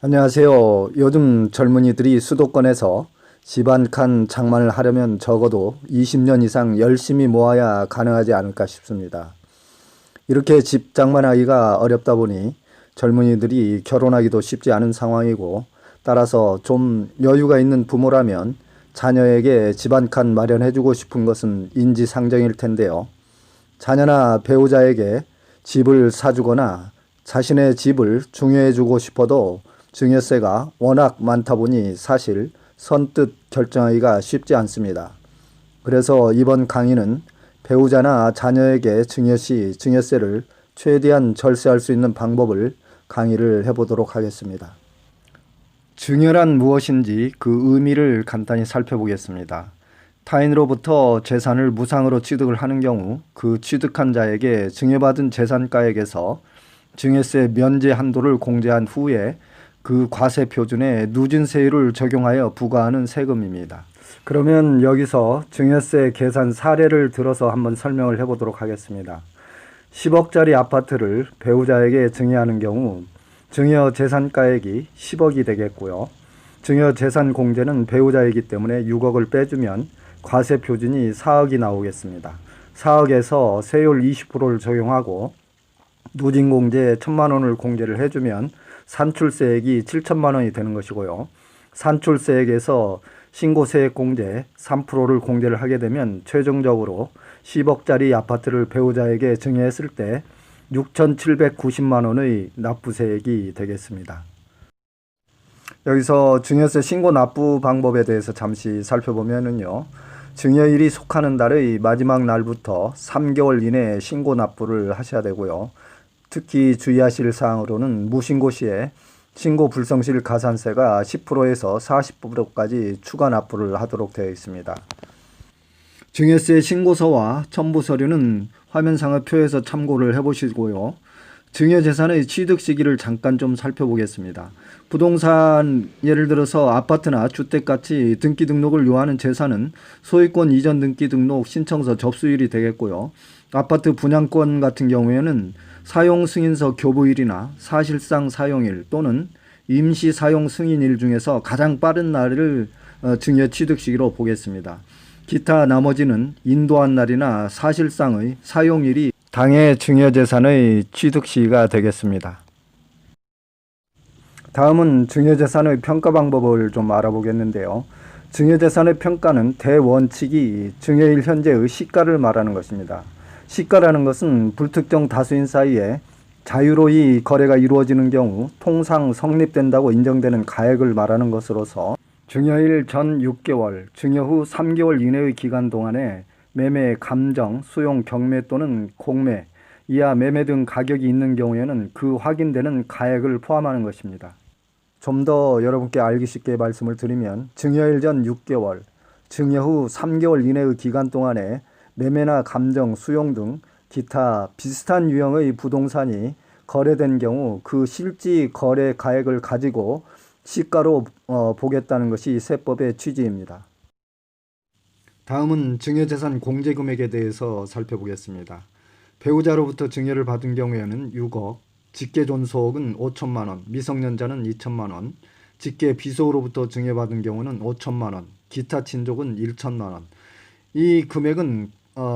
안녕하세요. 요즘 젊은이들이 수도권에서 집 한 칸 장만을 하려면 적어도 20년 이상 열심히 모아야 가능하지 않을까 싶습니다. 이렇게 집 장만하기가 어렵다 보니 젊은이들이 결혼하기도 쉽지 않은 상황이고, 따라서 좀 여유가 있는 부모라면 자녀에게 집 한 칸 마련해주고 싶은 것은 인지상정일 텐데요. 자녀나 배우자에게 집을 사주거나 자신의 집을 증여해주고 싶어도 증여세가 워낙 많다 보니 사실 선뜻 결정하기가 쉽지 않습니다. 그래서 이번 강의는 배우자나 자녀에게 증여 시 증여세를 최대한 절세할 수 있는 방법을 강의를 해보도록 하겠습니다. 증여란 무엇인지 그 의미를 간단히 살펴보겠습니다. 타인으로부터 재산을 무상으로 취득을 하는 경우 그 취득한 자에게 증여받은 재산가액에서 증여세 면제 한도를 공제한 후에 그 과세 표준에 누진세율을 적용하여 부과하는 세금입니다. 그러면 여기서 증여세 계산 사례를 들어서 한번 설명을 해보도록 하겠습니다. 10억짜리 아파트를 배우자에게 증여하는 경우 증여 재산가액이 10억이 되겠고요. 증여 재산 공제는 배우자이기 때문에 6억을 빼주면 과세 표준이 4억이 나오겠습니다. 4억에서 세율 20%를 적용하고 누진공제 1,000만 원을 공제를 해주면 산출세액이 7천만 원이 되는 것이고요. 산출세액에서 신고세액 공제 3%를 공제를 하게 되면 최종적으로 10억짜리 아파트를 배우자에게 증여했을 때 6,790만 원의 납부세액이 되겠습니다. 여기서 증여세 신고 납부 방법에 대해서 잠시 살펴보면요. 증여일이 속하는 달의 마지막 날부터 3개월 이내에 신고 납부를 하셔야 되고요. 특히 주의하실 사항으로는 무신고 시에 신고 불성실 가산세가 10%에서 40%까지 추가 납부를 하도록 되어 있습니다. 증여세 신고서와 첨부 서류는 화면상의 표에서 참고를 해보시고요. 증여재산의 취득 시기를 잠깐 좀 살펴보겠습니다. 부동산 예를 들어서 아파트나 주택같이 등기 등록을 요하는 재산은 소유권 이전 등기 등록 신청서 접수일이 되겠고요. 아파트 분양권 같은 경우에는 사용 승인서 교부일이나 사실상 사용일 또는 임시 사용 승인일 중에서 가장 빠른 날을 증여 취득 시기로 보겠습니다. 기타 나머지는 인도한 날이나 사실상의 사용일이 당해 증여재산의 취득 시기가 되겠습니다. 다음은 증여재산의 평가 방법을 좀 알아보겠는데요. 증여재산의 평가는 대원칙이 증여일 현재의 시가를 말하는 것입니다. 시가라는 것은 불특정 다수인 사이에 자유로이 거래가 이루어지는 경우 통상 성립된다고 인정되는 가액을 말하는 것으로서 증여일 전 6개월, 증여 후 3개월 이내의 기간 동안에 매매, 감정, 수용, 경매 또는 공매, 이하 매매 등 가격이 있는 경우에는 그 확인되는 가액을 포함하는 것입니다. 좀 더 여러분께 알기 쉽게 말씀을 드리면 증여일 전 6개월, 증여 후 3개월 이내의 기간 동안에 매매나 감정, 수용 등 기타 비슷한 유형의 부동산이 거래된 경우 그 실지 거래 가액을 가지고 시가로 보겠다는 것이 세법의 취지입니다. 다음은 증여재산 공제금액에 대해서 살펴보겠습니다. 배우자로부터 증여를 받은 경우에는 6억, 직계존속은 5천만 원, 미성년자는 2천만 원, 직계 비속으로부터 증여받은 경우는 5천만 원, 기타 친족은 1천만 원. 이 금액은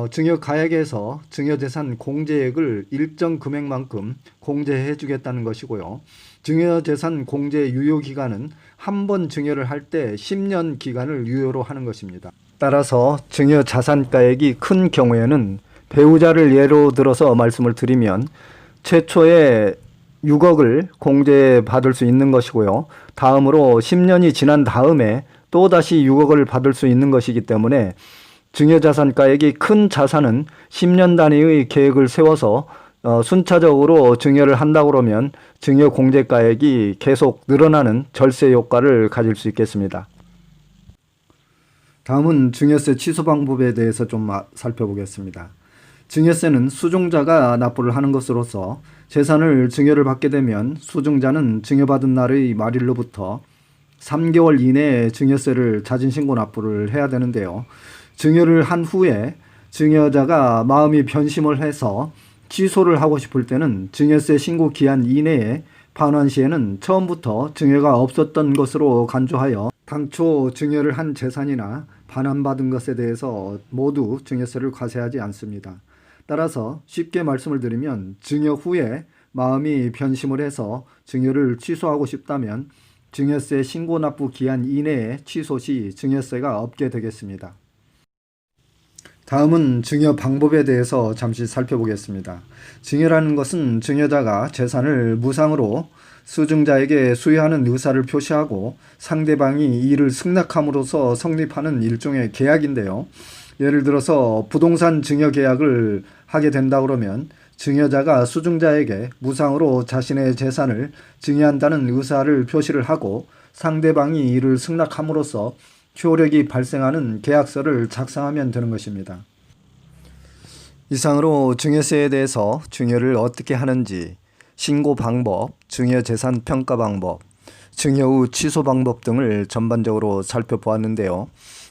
증여 가액에서 증여재산 공제액을 일정 금액만큼 공제해 주겠다는 것이고요. 증여재산 공제 유효기간은 한 번 증여를 할 때 10년 기간을 유효로 하는 것입니다. 따라서 증여자산가액이 큰 경우에는 배우자를 예로 들어서 말씀을 드리면 최초에 6억을 공제받을 수 있는 것이고요. 다음으로 10년이 지난 다음에 또다시 6억을 받을 수 있는 것이기 때문에 증여자산가액이 큰 자산은 10년 단위의 계획을 세워서 순차적으로 증여를 한다고 그러면 증여 공제가액이 계속 늘어나는 절세 효과를 가질 수 있겠습니다. 다음은 증여세 취소 방법에 대해서 좀 살펴보겠습니다. 증여세는 수증자가 납부를 하는 것으로서 재산을 증여를 받게 되면 수증자는 증여받은 날의 말일로부터 3개월 이내에 증여세를 자진신고 납부를 해야 되는데요. 증여를 한 후에 증여자가 마음이 변심을 해서 취소를 하고 싶을 때는 증여세 신고 기한 이내에 반환 시에는 처음부터 증여가 없었던 것으로 간주하여 당초 증여를 한 재산이나 반환받은 것에 대해서 모두 증여세를 과세하지 않습니다. 따라서 쉽게 말씀을 드리면 증여 후에 마음이 변심을 해서 증여를 취소하고 싶다면 증여세 신고 납부 기한 이내에 취소 시 증여세가 없게 되겠습니다. 다음은 증여 방법에 대해서 잠시 살펴보겠습니다. 증여라는 것은 증여자가 재산을 무상으로 수증자에게 수여하는 의사를 표시하고 상대방이 이를 승낙함으로써 성립하는 일종의 계약인데요. 예를 들어서 부동산 증여 계약을 하게 된다 그러면 증여자가 수증자에게 무상으로 자신의 재산을 증여한다는 의사를 표시를 하고 상대방이 이를 승낙함으로써 효력이 발생하는 계약서를 작성하면 되는 것입니다. 이상으로 증여세에 대해서 증여를 어떻게 하는지, 신고 방법, 증여재산 평가 방법, 증여 후 취소 방법 등을 전반적으로 살펴보았는데요.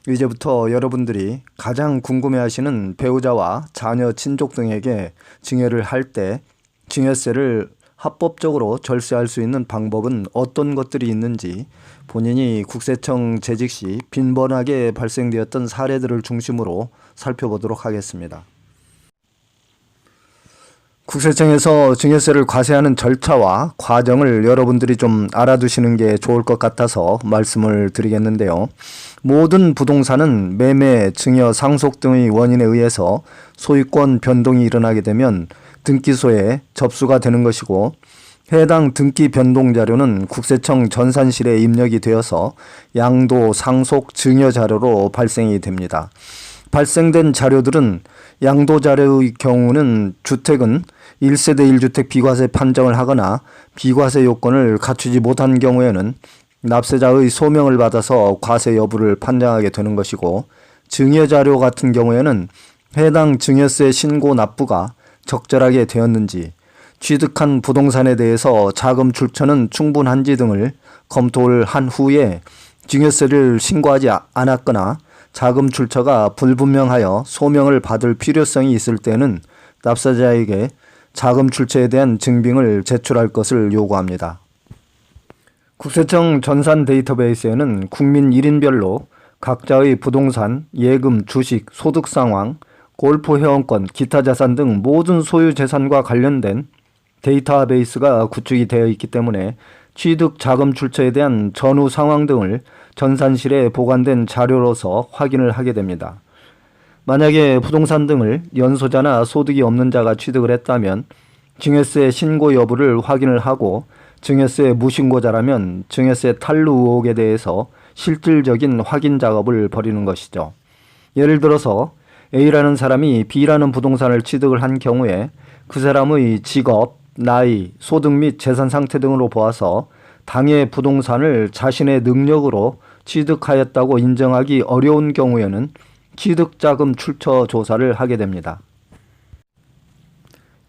이제부터 여러분들이 가장 궁금해하시는 배우자와 자녀, 친족 등에게 증여를 할 때 증여세를 합법적으로 절세할 수 있는 방법은 어떤 것들이 있는지 본인이 국세청 재직 시 빈번하게 발생되었던 사례들을 중심으로 살펴보도록 하겠습니다. 국세청에서 증여세를 과세하는 절차와 과정을 여러분들이 좀 알아두시는 게 좋을 것 같아서 말씀을 드리겠는데요. 모든 부동산은 매매, 증여, 상속 등의 원인에 의해서 소유권 변동이 일어나게 되면 등기소에 접수가 되는 것이고, 해당 등기 변동 자료는 국세청 전산실에 입력이 되어서 양도, 상속, 증여 자료로 발생이 됩니다. 발생된 자료들은 양도 자료의 경우는 주택은 1세대 1주택 비과세 판정을 하거나 비과세 요건을 갖추지 못한 경우에는 납세자의 소명을 받아서 과세 여부를 판정하게 되는 것이고, 증여 자료 같은 경우에는 해당 증여세 신고 납부가 적절하게 되었는지, 취득한 부동산에 대해서 자금 출처는 충분한지 등을 검토를 한 후에 증여세를 신고하지 않았거나 자금 출처가 불분명하여 소명을 받을 필요성이 있을 때는 납세자에게 자금 출처에 대한 증빙을 제출할 것을 요구합니다. 국세청 전산 데이터베이스에는 국민 1인별로 각자의 부동산, 예금, 주식, 소득 상황, 골프 회원권, 기타 자산 등 모든 소유 재산과 관련된 데이터베이스가 구축이 되어 있기 때문에 취득 자금 출처에 대한 전후 상황 등을 전산실에 보관된 자료로서 확인을 하게 됩니다. 만약에 부동산 등을 연소자나 소득이 없는 자가 취득을 했다면 증여세 신고 여부를 확인을 하고, 증여세 무신고자라면 증여세 탈루 의혹에 대해서 실질적인 확인 작업을 벌이는 것이죠. 예를 들어서 A라는 사람이 B라는 부동산을 취득을 한 경우에 그 사람의 직업, 나이, 소득 및 재산 상태 등으로 보아서 당해 부동산을 자신의 능력으로 취득하였다고 인정하기 어려운 경우에는 취득자금 출처 조사를 하게 됩니다.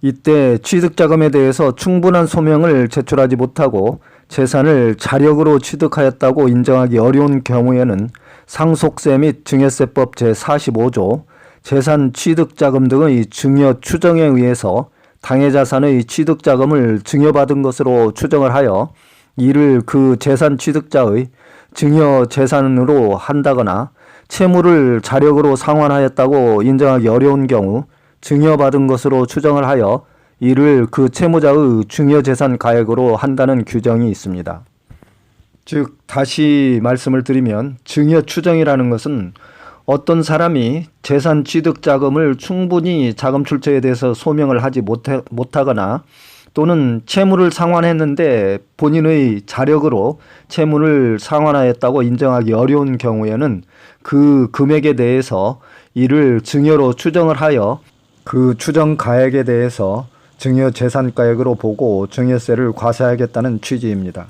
이때 취득자금에 대해서 충분한 소명을 제출하지 못하고 재산을 자력으로 취득하였다고 인정하기 어려운 경우에는 상속세 및 증여세법 제45조 재산 취득자금 등의 증여 추정에 의해서 당해 자산의 취득자금을 증여받은 것으로 추정을 하여 이를 그 재산 취득자의 증여 재산으로 한다거나, 채무를 자력으로 상환하였다고 인정하기 어려운 경우 증여받은 것으로 추정을 하여 이를 그 채무자의 증여재산 가액으로 한다는 규정이 있습니다. 즉, 다시 말씀을 드리면 증여 추정이라는 것은 어떤 사람이 재산 취득 자금을 충분히 자금 출처에 대해서 소명을 하지 못하거나 또는 채무를 상환했는데 본인의 자력으로 채무를 상환하였다고 인정하기 어려운 경우에는 그 금액에 대해서 이를 증여로 추정을 하여 그 추정 가액에 대해서 증여 재산가액으로 보고 증여세를 과세하겠다는 취지입니다.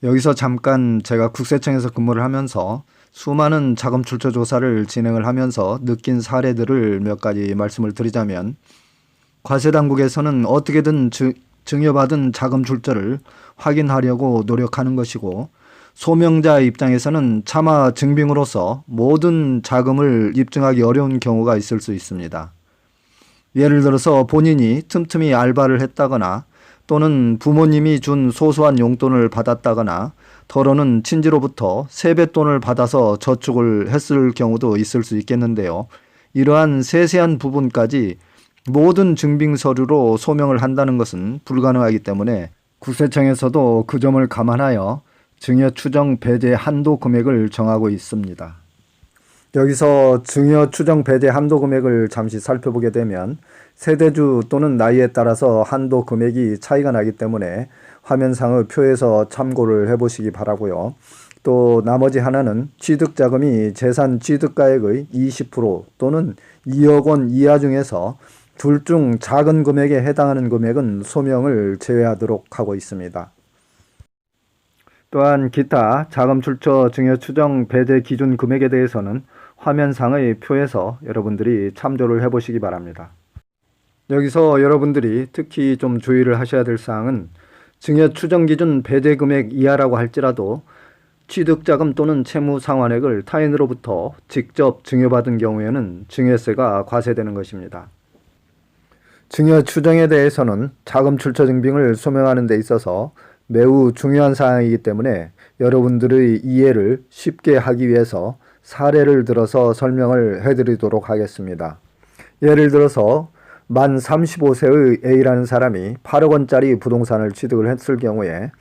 여기서 잠깐 제가 국세청에서 근무를 하면서 수많은 자금 출처 조사를 진행을 하면서 느낀 사례들을 몇 가지 말씀을 드리자면, 과세당국에서는 어떻게든 증여받은 자금 출처를 확인하려고 노력하는 것이고, 소명자 입장에서는 차마 증빙으로서 모든 자금을 입증하기 어려운 경우가 있을 수 있습니다. 예를 들어서 본인이 틈틈이 알바를 했다거나 또는 부모님이 준 소소한 용돈을 받았다거나 더러는 친지로부터 세뱃돈을 받아서 저축을 했을 경우도 있을 수 있겠는데요. 이러한 세세한 부분까지 모든 증빙 서류로 소명을 한다는 것은 불가능하기 때문에 국세청에서도 그 점을 감안하여 증여 추정 배제 한도 금액을 정하고 있습니다. 여기서 증여 추정 배제 한도 금액을 잠시 살펴보게 되면 세대주 또는 나이에 따라서 한도 금액이 차이가 나기 때문에 화면상의 표에서 참고를 해보시기 바라고요. 또 나머지 하나는 취득자금이 재산 취득가액의 20% 또는 2억 원 이하 중에서 둘 중 작은 금액에 해당하는 금액은 소명을 제외하도록 하고 있습니다. 또한 기타 자금 출처 증여 추정 배제 기준 금액에 대해서는 화면상의 표에서 여러분들이 참조를 해보시기 바랍니다. 여기서 여러분들이 특히 좀 주의를 하셔야 될 사항은 증여 추정 기준 배제 금액 이하라고 할지라도 취득자금 또는 채무 상환액을 타인으로부터 직접 증여받은 경우에는 증여세가 과세되는 것입니다. 증여 추정에 대해서는 자금 출처 증빙을 소명하는 데 있어서 매우 중요한 사항이기 때문에 여러분들의 이해를 쉽게 하기 위해서 사례를 들어서 설명을 해드리도록 하겠습니다. 예를 들어서 만 35세의 A라는 사람이 8억 원짜리 부동산을 취득을 했을 경우에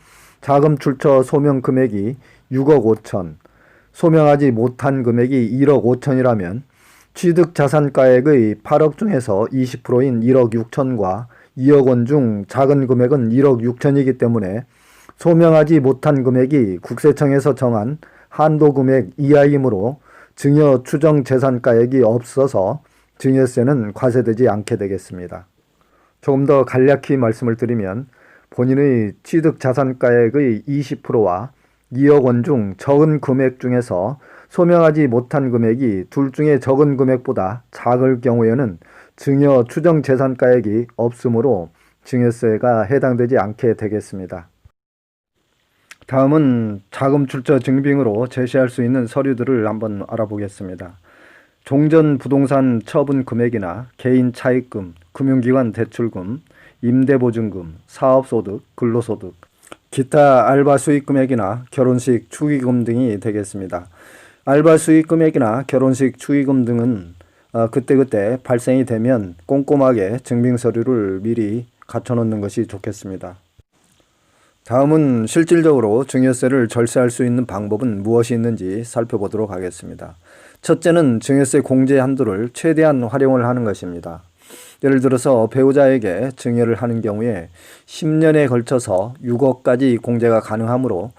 자금 출처 소명 금액이 6억 5천, 소명하지 못한 금액이 1억 5천이라면 취득 자산가액의 8억 중에서 20%인 1억 6천과 2억 원 중 작은 금액은 1억 6천이기 때문에 소명하지 못한 금액이 국세청에서 정한 한도 금액 이하이므로 증여 추정 재산가액이 없어서 증여세는 과세되지 않게 되겠습니다. 조금 더 간략히 말씀을 드리면 본인의 취득 자산가액의 20%와 2억 원 중 적은 금액 중에서 소명하지 못한 금액이 둘 중에 적은 금액보다 작을 경우에는 증여 추정 재산가액이 없으므로 증여세가 해당되지 않게 되겠습니다. 다음은 자금 출처 증빙으로 제시할 수 있는 서류들을 한번 알아보겠습니다. 종전 부동산 처분 금액이나 개인 차입금, 금융기관 대출금, 임대보증금, 사업소득, 근로소득, 기타 알바 수익 금액이나 결혼식 축의금 등이 되겠습니다. 알바 수익 금액이나 결혼식 축의금 등은 그때그때 발생이 되면 꼼꼼하게 증빙 서류를 미리 갖춰놓는 것이 좋겠습니다. 다음은 실질적으로 증여세를 절세할 수 있는 방법은 무엇이 있는지 살펴보도록 하겠습니다. 첫째는 증여세 공제 한도를 최대한 활용을 하는 것입니다. 예를 들어서 배우자에게 증여를 하는 경우에 10년에 걸쳐서 6억까지 공제가 가능하므로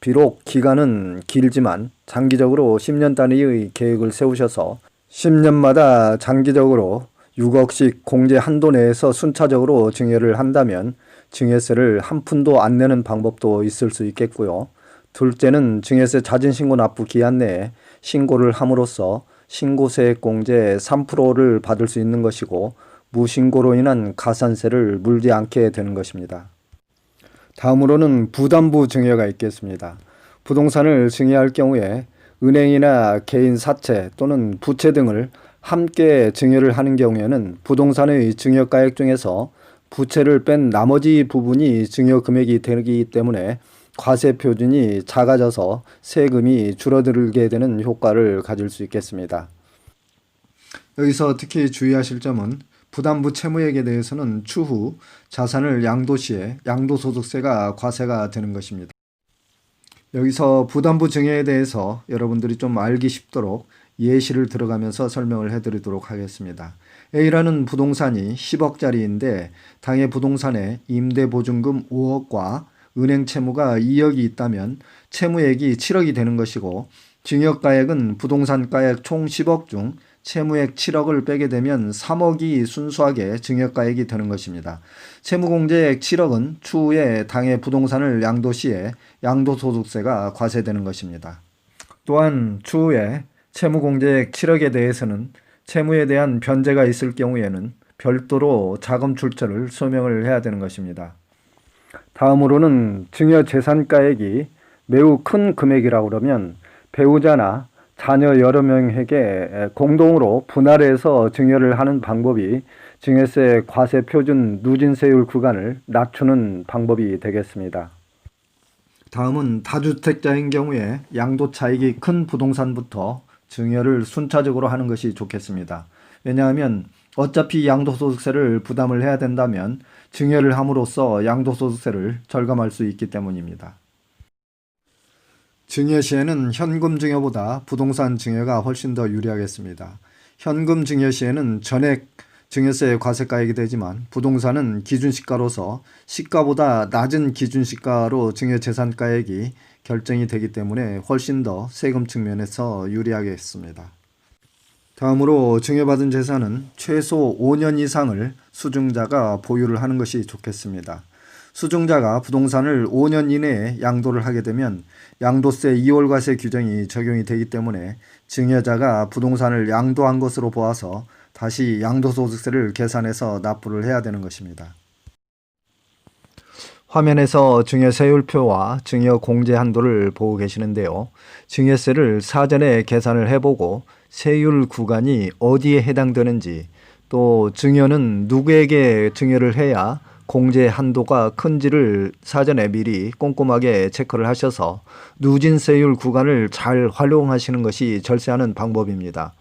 비록 기간은 길지만 장기적으로 10년 단위의 계획을 세우셔서 10년마다 장기적으로 6억씩 공제 한도 내에서 순차적으로 증여를 한다면 증여세를 한 푼도 안 내는 방법도 있을 수 있겠고요. 둘째는 증여세 자진신고 납부 기한 내에 신고를 함으로써 신고세액 공제 3%를 받을 수 있는 것이고 무신고로 인한 가산세를 물지 않게 되는 것입니다. 다음으로는 부담부 증여가 있겠습니다. 부동산을 증여할 경우에 은행이나 개인 사채 또는 부채 등을 함께 증여를 하는 경우에는 부동산의 증여가액 중에서 부채를 뺀 나머지 부분이 증여 금액이 되기 때문에 과세 표준이 작아져서 세금이 줄어들게 되는 효과를 가질 수 있겠습니다. 여기서 특히 주의하실 점은 부담부 채무액에 대해서는 추후 자산을 양도 시에 양도소득세가 과세가 되는 것입니다. 여기서 부담부 증여에 대해서 여러분들이 좀 알기 쉽도록 예시를 들어가면서 설명을 해드리도록 하겠습니다. A라는 부동산이 10억짜리인데 당해 부동산에 임대보증금 5억과 은행 채무가 2억이 있다면 채무액이 7억이 되는 것이고 증여가액은 부동산가액 총 10억 중 채무액 7억을 빼게 되면 3억이 순수하게 증여가액이 되는 것입니다. 채무공제액 7억은 추후에 당해 부동산을 양도시에 양도소득세가 과세되는 것입니다. 또한 추후에 채무공제액 7억에 대해서는 채무에 대한 변제가 있을 경우에는 별도로 자금 출처를 소명을 해야 되는 것입니다. 다음으로는 증여 재산가액이 매우 큰 금액이라고 그러면 배우자나 자녀 여러 명에게 공동으로 분할해서 증여를 하는 방법이 증여세 과세 표준 누진세율 구간을 낮추는 방법이 되겠습니다. 다음은 다주택자인 경우에 양도 차익이 큰 부동산부터 증여를 순차적으로 하는 것이 좋겠습니다. 왜냐하면 어차피 양도소득세를 부담을 해야 된다면 증여를 함으로써 양도소득세를 절감할 수 있기 때문입니다. 증여 시에는 현금 증여보다 부동산 증여가 훨씬 더 유리하겠습니다. 현금 증여 시에는 전액 증여세 과세가액이 되지만 부동산은 기준시가로서 시가보다 낮은 기준시가로 증여재산가액이 결정이 되기 때문에 훨씬 더 세금 측면에서 유리하겠습니다. 다음으로 증여받은 재산은 최소 5년 이상을 수증자가 보유를 하는 것이 좋겠습니다. 수증자가 부동산을 5년 이내에 양도를 하게 되면 양도세 2월과세 규정이 적용이 되기 때문에 증여자가 부동산을 양도한 것으로 보아서 다시 양도소득세를 계산해서 납부를 해야 되는 것입니다. 화면에서 증여세율표와 증여공제 한도를 보고 계시는데요. 증여세를 사전에 계산을 해보고 세율 구간이 어디에 해당되는지, 또 증여는 누구에게 증여를 해야 공제 한도가 큰지를 사전에 미리 꼼꼼하게 체크를 하셔서 누진세율 구간을 잘 활용하시는 것이 절세하는 방법입니다.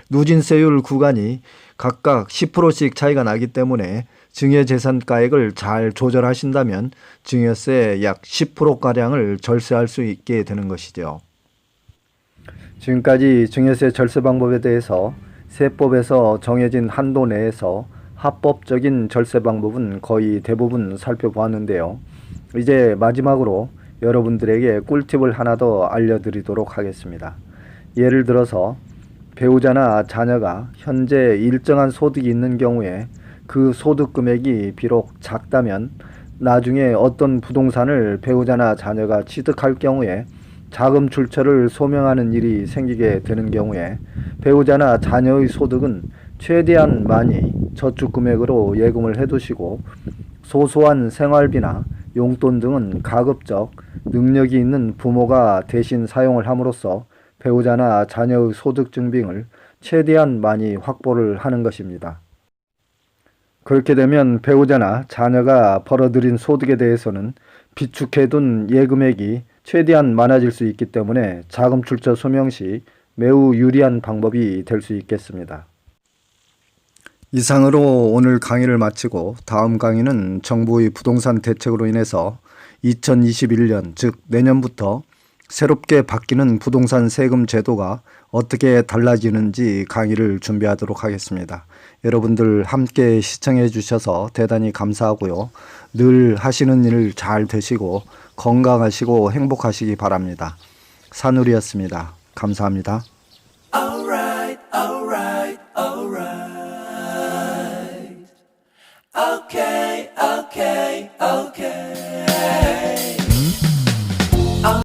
누진세율 구간이 각각 10%씩 차이가 나기 때문에 증여재산가액을 잘 조절하신다면 증여세 약 10%가량을 절세할 수 있게 되는 것이죠. 지금까지 증여세 절세 방법에 대해서 세법에서 정해진 한도 내에서 합법적인 절세 방법은 거의 대부분 살펴보았는데요. 이제 마지막으로 여러분들에게 꿀팁을 하나 더 알려드리도록 하겠습니다. 예를 들어서 배우자나 자녀가 현재 일정한 소득이 있는 경우에 그 소득 금액이 비록 작다면 나중에 어떤 부동산을 배우자나 자녀가 취득할 경우에 자금 출처를 소명하는 일이 생기게 되는 경우에 배우자나 자녀의 소득은 최대한 많이 저축 금액으로 예금을 해두시고 소소한 생활비나 용돈 등은 가급적 능력이 있는 부모가 대신 사용을 함으로써 배우자나 자녀의 소득 증빙을 최대한 많이 확보를 하는 것입니다. 그렇게 되면 배우자나 자녀가 벌어들인 소득에 대해서는 비축해둔 예금액이 최대한 많아질 수 있기 때문에 자금 출처 소명 시 매우 유리한 방법이 될 수 있겠습니다. 이상으로 오늘 강의를 마치고 다음 강의는 정부의 부동산 대책으로 인해서 2021년 즉 내년부터 새롭게 바뀌는 부동산 세금 제도가 어떻게 달라지는지 강의를 준비하도록 하겠습니다. 여러분들 함께 시청해 주셔서 대단히 감사하고요. 늘 하시는 일 잘 되시고 건강하시고 행복하시기 바랍니다. 산울이었습니다. 감사합니다.